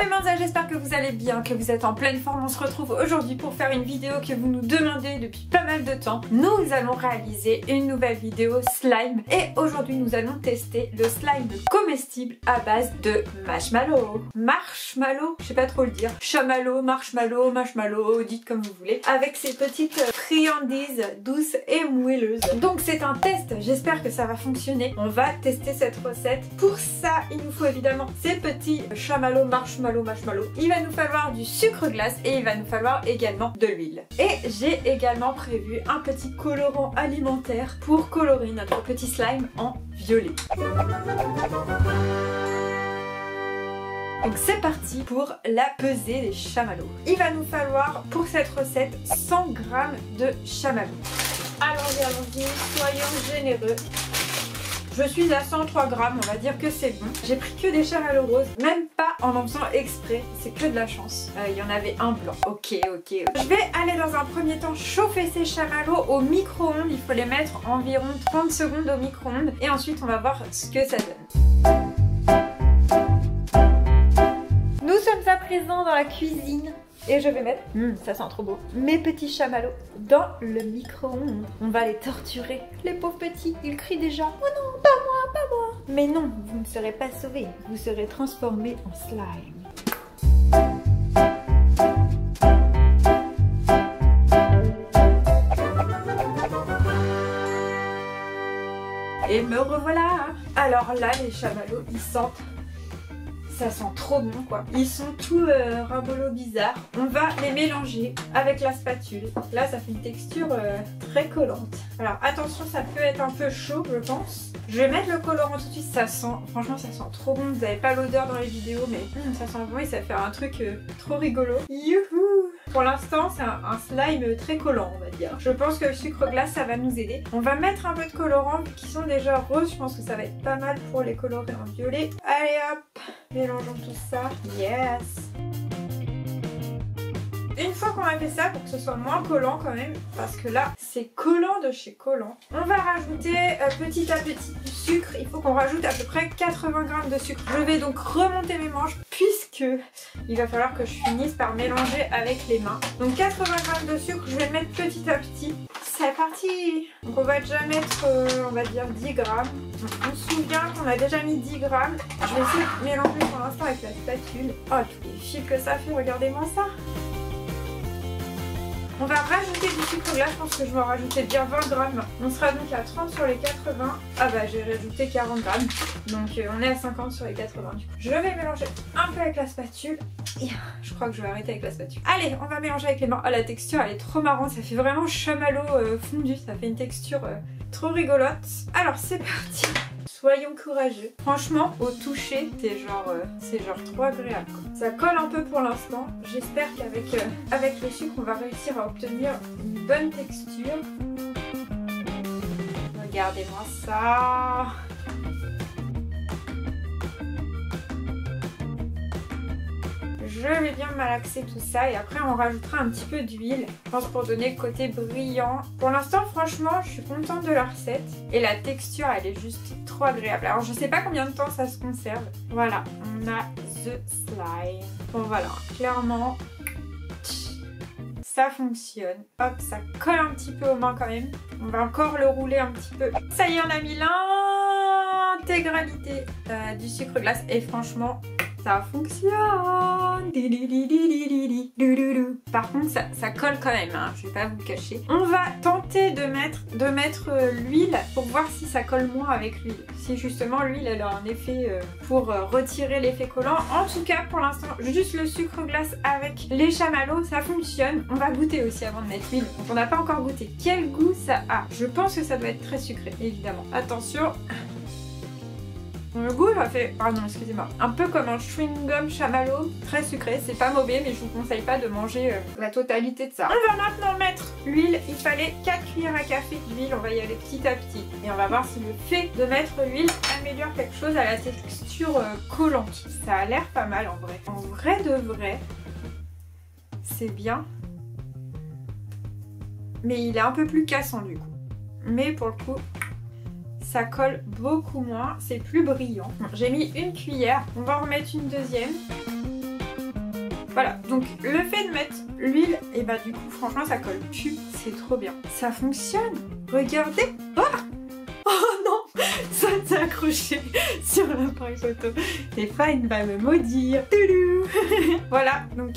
mes manzas, j'espère que vous allez bien, que vous êtes en pleine forme. On se retrouve aujourd'hui pour faire une vidéo que vous nous demandez depuis pas mal de temps. Nous allons réaliser une nouvelle vidéo slime et aujourd'hui nous allons tester le slime comestible à base de marshmallow. Marshmallow, je sais pas trop le dire. Chamallow, marshmallow, dites comme vous voulez. Avec ces petites friandises douces et moelleuses. Donc c'est un test, j'espère que ça va fonctionner. On va tester cette recette. Pour ça, il nous faut évidemment ces petits chamallows, marshmallow. Il va nous falloir du sucre glace et il va nous falloir également de l'huile. Et j'ai également prévu un petit colorant alimentaire pour colorer notre petit slime en violet. Donc c'est parti pour la pesée des chamallows. Il va nous falloir pour cette recette 100 g de chamallows. Allons-y, soyons généreux. Je suis à 103 g, on va dire que c'est bon. J'ai pris que des chamallows roses, même pas en faisant exprès, c'est que de la chance. Il y en avait un blanc. Ok. Je vais aller dans un premier temps chauffer ces chamallows au micro-ondes. Il faut les mettre environ 30 secondes au micro-ondes et ensuite on va voir ce que ça donne. Nous sommes à présent dans la cuisine. Et je vais mettre, ça sent trop beau, mes petits chamallows dans le micro-ondes. On va les torturer. Les pauvres petits, ils crient déjà. Oh non, pas moi. Mais non, vous ne serez pas sauvés. Vous serez transformés en slime. Et me revoilà. Alors là, les chamallows, ils sentent... Ça sent trop bon quoi. Ils sont tout rabolos bizarres. On va les mélanger avec la spatule. Là ça fait une texture très collante. Alors attention, ça peut être un peu chaud je pense. Je vais mettre le colorant tout de suite. Ça sent, franchement ça sent trop bon. Vous n'avez pas l'odeur dans les vidéos mais ça sent bon et ça fait un truc trop rigolo. Youhou! Pour l'instant c'est un slime très collant on va dire. Je pense que le sucre glace ça va nous aider. On va mettre un peu de colorant qui sont déjà roses. Je pense que ça va être pas mal pour les colorer en violet. Allez hop! Mélangeons tout ça. Yes! Une fois qu'on a fait ça, pour que ce soit moins collant quand même, parce que là, c'est collant de chez collant, on va rajouter petit à petit du sucre. Il faut qu'on rajoute à peu près 80 g de sucre. Je vais donc remonter mes manches puisque il va falloir que je finisse par mélanger avec les mains. Donc 80 g de sucre, je vais le mettre petit à petit. C'est parti! Donc on va déjà mettre, on va dire 10 g. On se souvient qu'on a déjà mis 10 g. Je vais essayer de mélanger pour l'instant avec la spatule. Oh, tous les fils que ça fait, regardez-moi ça! On va rajouter du sucre glace, je pense que je vais en rajouter bien 20 g. On sera donc à 30 sur les 80. Ah bah j'ai rajouté 40 g. Donc on est à 50 sur les 80 du coup. Je vais mélanger un peu avec la spatule. Et je crois que je vais arrêter avec la spatule. Allez, on va mélanger avec les mains. Oh la texture elle est trop marrante, ça fait vraiment chamallow fondu. Ça fait une texture trop rigolote. Alors c'est parti. Soyons courageux. Franchement, au toucher, c'est genre trop agréable quoi. Ça colle un peu pour l'instant. J'espère qu'avec avec le sucre, on va réussir à obtenir une bonne texture. Regardez-moi ça. Je vais bien malaxer tout ça et après on rajoutera un petit peu d'huile, je pense pour donner le côté brillant. Pour l'instant franchement je suis contente de la recette et la texture elle est juste trop agréable. Alors je sais pas combien de temps ça se conserve. Voilà, on a the slime. Bon voilà, clairement ça fonctionne. Hop, ça colle un petit peu aux mains quand même. On va encore le rouler un petit peu. Ça y est, on a mis l'intégralité du sucre glace et franchement ça fonctionne. Par contre ça colle quand même, hein, je vais pas vous le cacher. On va tenter de mettre l'huile pour voir si ça colle moins avec l'huile. Si justement l'huile elle a un effet pour retirer l'effet collant. En tout cas pour l'instant juste le sucre glace avec les chamallows ça fonctionne. On va goûter aussi avant de mettre l'huile. Donc on n'a pas encore goûté. Quel goût ça a? Je pense que ça doit être très sucré évidemment. Attention. Le goût ça fait, pardon excusez-moi, un peu comme un chewing-gum chamallow, très sucré, c'est pas mauvais mais je vous conseille pas de manger la totalité de ça. On va maintenant mettre l'huile, il fallait 4 cuillères à café d'huile, on va y aller petit à petit. Et on va voir si le fait de mettre l'huile améliore quelque chose à la texture collante. Ça a l'air pas mal en vrai. En vrai de vrai, c'est bien. Mais il est un peu plus cassant du coup. Mais pour le coup... ça colle beaucoup moins, c'est plus brillant. Bon, j'ai mis une cuillère, on va en remettre une deuxième. Voilà, donc le fait de mettre l'huile, et bah du coup franchement ça colle plus, c'est trop bien. Ça fonctionne, regardez. Oh non, ça s'est accroché sur l'appareil photo. Stéphane va me maudire. Voilà, donc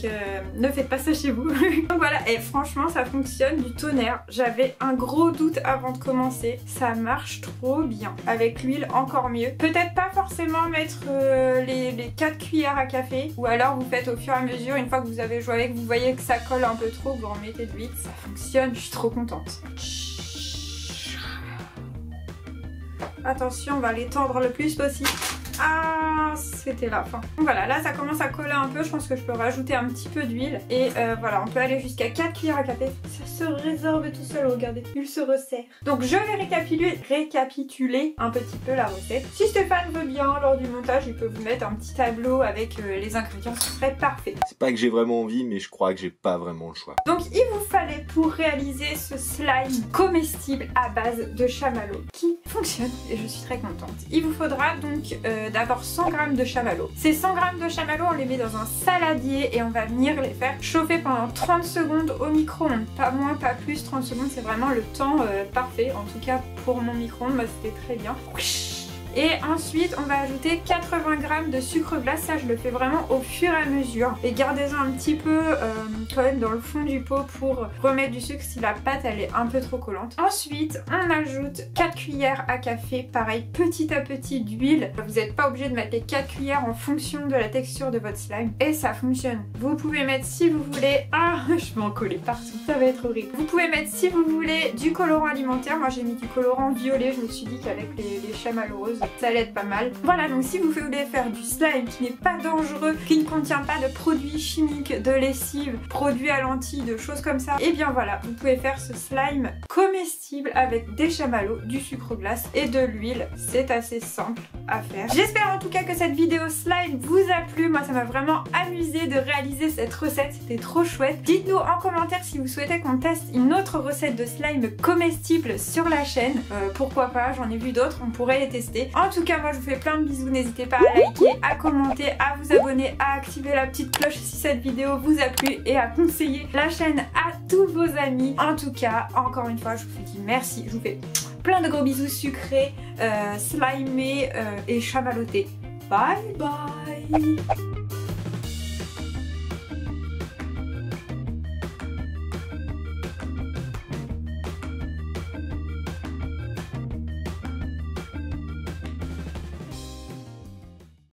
ne faites pas ça chez vous. Donc voilà, et franchement ça fonctionne du tonnerre. J'avais un gros doute avant de commencer. Ça marche trop bien. Avec l'huile encore mieux. Peut-être pas forcément mettre les 4 cuillères à café. Ou alors vous faites au fur et à mesure. Une fois que vous avez joué avec, vous voyez que ça colle un peu trop, vous remettez de l'huile. Ça fonctionne, je suis trop contente. Attention, on va l'étendre le plus possible. Ah, c'était la fin. Donc voilà, là ça commence à coller un peu. Je pense que je peux rajouter un petit peu d'huile. Et voilà, on peut aller jusqu'à 4 cuillères à café. Ça se résorbe tout seul, regardez. Il se resserre. Donc je vais récapituler un petit peu la recette. Si Stéphane veut bien, lors du montage, il peut vous mettre un petit tableau avec les ingrédients. Ce serait parfait. C'est pas que j'ai vraiment envie, mais je crois que j'ai pas vraiment le choix. Donc il vous fallait pour réaliser ce slime comestible à base de chamallow qui fonctionne et je suis très contente. Il vous faudra donc d'avoir 100 g de chamallow. Ces 100 g de chamallow, on les met dans un saladier et on va venir les faire chauffer pendant 30 secondes au micro-ondes. Pas moins, pas plus, 30 secondes c'est vraiment le temps parfait. En tout cas pour mon micro-ondes, moi c'était très bien. Et ensuite, on va ajouter 80 g de sucre glace. Ça, je le fais vraiment au fur et à mesure. Et gardez-en un petit peu quand même dans le fond du pot pour remettre du sucre si la pâte, elle est un peu trop collante. Ensuite, on ajoute 4 cuillères à café. Pareil, petit à petit d'huile. Vous n'êtes pas obligé de mettre les 4 cuillères en fonction de la texture de votre slime. Et ça fonctionne. Vous pouvez mettre si vous voulez... Ah, je vais en coller partout. Ça va être horrible. Vous pouvez mettre si vous voulez du colorant alimentaire. Moi, j'ai mis du colorant violet. Je me suis dit qu'avec les chamallows roses, ça allait être pas mal. Voilà, donc si vous voulez faire du slime qui n'est pas dangereux, qui ne contient pas de produits chimiques, de lessive, produits à lentilles, de choses comme ça, et bien voilà, vous pouvez faire ce slime comestible avec des chamallows, du sucre glace et de l'huile. C'est assez simple à faire. J'espère en tout cas que cette vidéo slime vous a plu. Moi, ça m'a vraiment amusé de réaliser cette recette. C'était trop chouette. Dites-nous en commentaire si vous souhaitez qu'on teste une autre recette de slime comestible sur la chaîne. Pourquoi pas, j'en ai vu d'autres, on pourrait les tester. En tout cas, moi je vous fais plein de bisous, n'hésitez pas à liker, à commenter, à vous abonner, à activer la petite cloche si cette vidéo vous a plu et à conseiller la chaîne à tous vos amis. En tout cas, encore une fois, je vous dis merci, je vous fais plein de gros bisous sucrés, slimés et chamallotés. Bye bye.